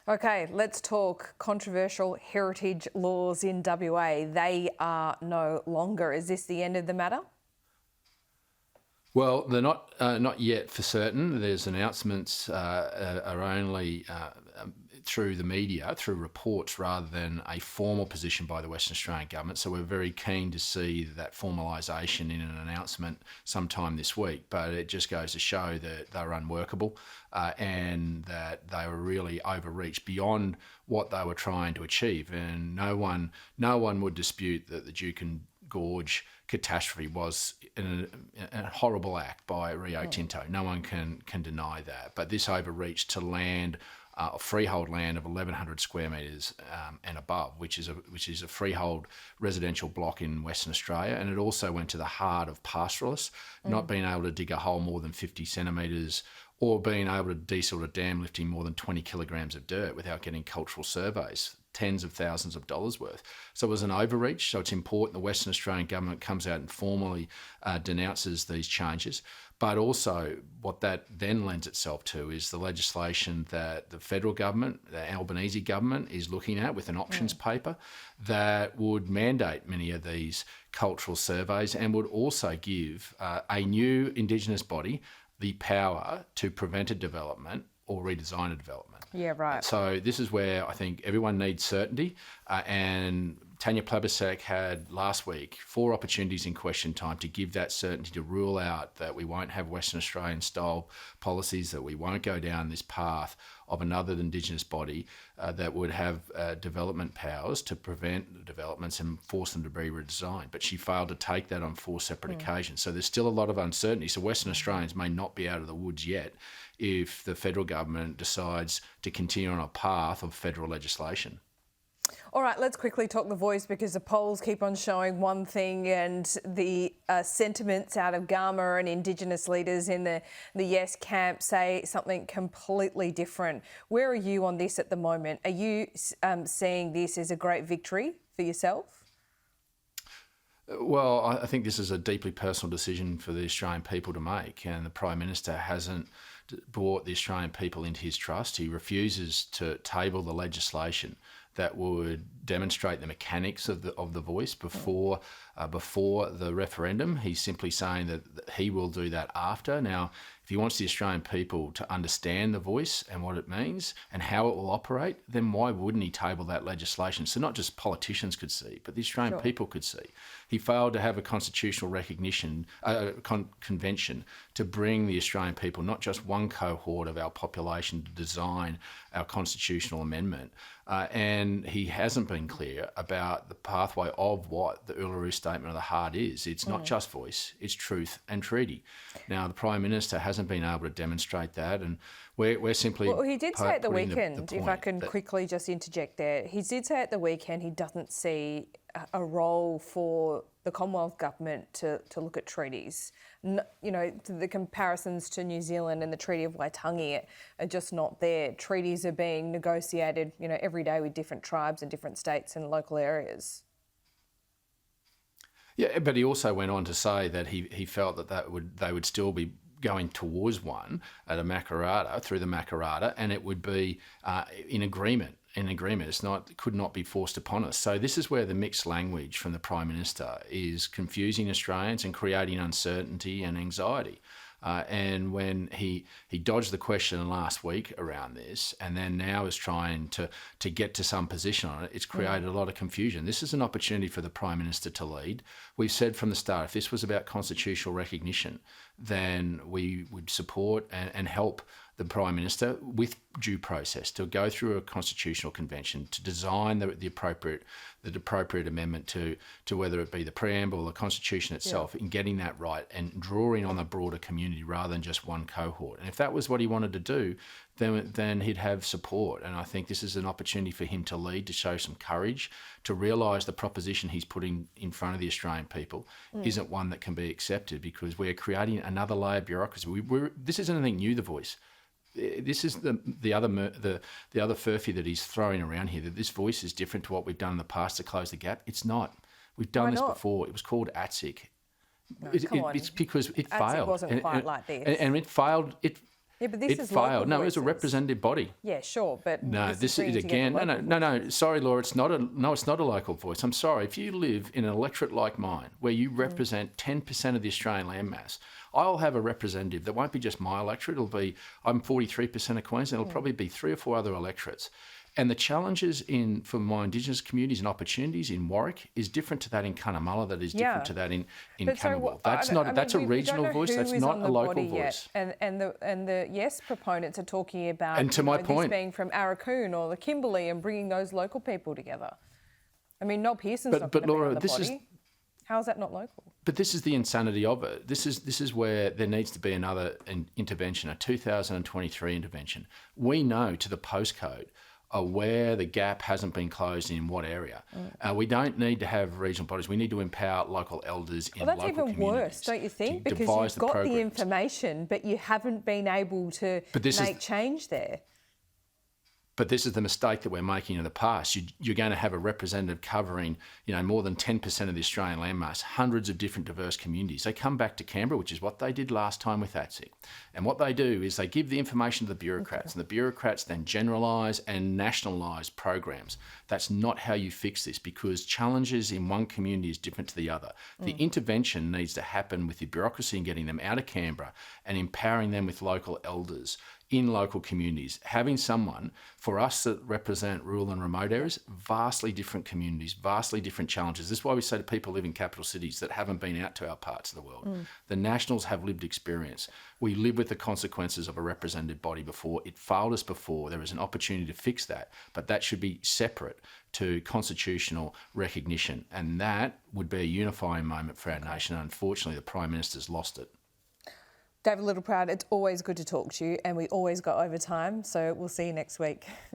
Okay, let's talk controversial heritage laws in WA. They are no longer. Is this the end of the matter? Well, they're not yet for certain. There's announcements are only through the media, through reports, rather than a formal position by the Western Australian government. So we're very keen to see that formalisation in an announcement sometime this week. But it just goes to show that they're unworkable and that they were really overreached beyond what they were trying to achieve. And no one would dispute that the Juukan Gorge catastrophe was a horrible act by Rio Tinto. No one can deny that. But this overreached to land, freehold land of 1,100 square metres and above, which is a freehold residential block in Western Australia, and it also went to the heart of pastoralists, not being able to dig a hole more than 50 centimetres or being able to desal a dam lifting more than 20 kilograms of dirt without getting cultural surveys, tens of thousands of dollars worth. So it was an overreach. So it's important the Western Australian government comes out and formally denounces these changes. But also what that then lends itself to is the legislation that the federal government, the Albanese government, is looking at with an options paper that would mandate many of these cultural surveys and would also give a new Indigenous body the power to prevent a development or redesign a development. Yeah, right. So this is where I think everyone needs certainty. And Tanya Plibersek had last week 4 opportunities in question time to give that certainty, to rule out that we won't have Western Australian style policies, that we won't go down this path of another Indigenous body that would have development powers to prevent the developments and force them to be redesigned. But she failed to take that on 4 separate occasions. So there's still a lot of uncertainty. So Western Australians may not be out of the woods yet if the federal government decides to continue on a path of federal legislation. All right, let's quickly talk The Voice, because the polls keep on showing one thing and the sentiments out of Garma and Indigenous leaders in the Yes camp say something completely different. Where are you on this at the moment? Are you seeing this as a great victory for yourself? Well, I think this is a deeply personal decision for the Australian people to make, and the Prime Minister hasn't brought the Australian people into his trust. He refuses to table the legislation that would demonstrate the mechanics of the voice before the referendum. He's simply saying that he will do that after. Now, if he wants the Australian people to understand the voice and what it means and how it will operate, then why wouldn't he table that legislation? So not just politicians could see, but the Australian people could see. He failed to have a constitutional recognition, convention to bring the Australian people, not just one cohort of our population, to design our constitutional amendment. And he hasn't been clear about the pathway of what the Uluru Statement of the Heart is. It's not just voice, it's truth and treaty. Now, the Prime Minister hasn't been able to demonstrate that, and we're simply... Well, he did say at the weekend, if I can quickly just interject there, he did say at the weekend he doesn't see a role for the Commonwealth Government to look at treaties. You know, the comparisons to New Zealand and the Treaty of Waitangi are just not there. Treaties are being negotiated, you know, every day with different tribes and different states and local areas. Yeah, but he also went on to say that he felt that they would still be going towards one at a Makarrata, through the Makarrata, and it would be in agreement. It could not be forced upon us. So this is where the mixed language from the Prime Minister is confusing Australians and creating uncertainty and anxiety. And when he dodged the question last week around this, and then now is trying to get to some position on it, it's created a lot of confusion. This is an opportunity for the Prime Minister to lead. We've said from the start, if this was about constitutional recognition, then we would support and help the Prime Minister with due process to go through a constitutional convention to design the appropriate amendment to whether it be the preamble or the Constitution itself, in getting that right and drawing on the broader community rather than just one cohort. And if that was what he wanted to do, then he'd have support. And I think this is an opportunity for him to lead, to show some courage, to realise the proposition he's putting in front of the Australian people isn't one that can be accepted, because we're creating another layer of bureaucracy. This isn't anything new, The Voice. This is the other furphy that he's throwing around here, that this voice is different to what we've done in the past to close the gap. It's not. We've done this before. It was called ATSIC. No, come on. It's because it ATSIC failed. wasn't quite like this. And it failed. Yeah, but this it is local failed. No, it was a voices. representative body. Yeah, sure, but No, this is bringing again. together local voices. No. Sorry, Laura. It's not a local voice. I'm sorry. If you live in an electorate like mine, where you represent 10% of the Australian landmass, I'll have a representative that won't be just my electorate. I'm 43% of Queensland. It'll probably be 3 or 4 other electorates. And the challenges for my Indigenous communities and opportunities in Warwick is different to that in Cunnamulla, that is different to that in Cunnamulla. That's a regional voice, that's not a local voice. And the yes proponents are talking about And to my point, this being from Arakoon or the Kimberley and bringing those local people together. I mean, Noel Pearson's not going to Laura, be on the body. How is that not local? But this is the insanity of it. This is where there needs to be another intervention, a 2023 intervention. We know to the postcode where the gap hasn't been closed in what area. We don't need to have regional bodies. We need to empower local elders in local communities. That's even worse, don't you think? Because you've got the information, but you haven't been able to make change there. But this is the mistake that we're making in the past. You're going to have a representative covering, more than 10% of the Australian landmass, hundreds of different diverse communities. They come back to Canberra, which is what they did last time with ATSIC. And what they do is they give the information to the bureaucrats, and the bureaucrats then generalise and nationalise programs. That's not how you fix this, because challenges in one community is different to the other. The intervention needs to happen with the bureaucracy and getting them out of Canberra and empowering them with local elders in local communities. Having someone, for us that represent rural and remote areas, vastly different communities, vastly different challenges. This is why we say to people who live in capital cities that haven't been out to our parts of the world, the Nationals have lived experience. We live with the consequences of a representative body before. It failed us before. There is an opportunity to fix that, but that should be separate to constitutional recognition. And that would be a unifying moment for our nation. And unfortunately, the Prime Minister's lost it. David Littleproud, it's always good to talk to you, and we always go over time, so we'll see you next week.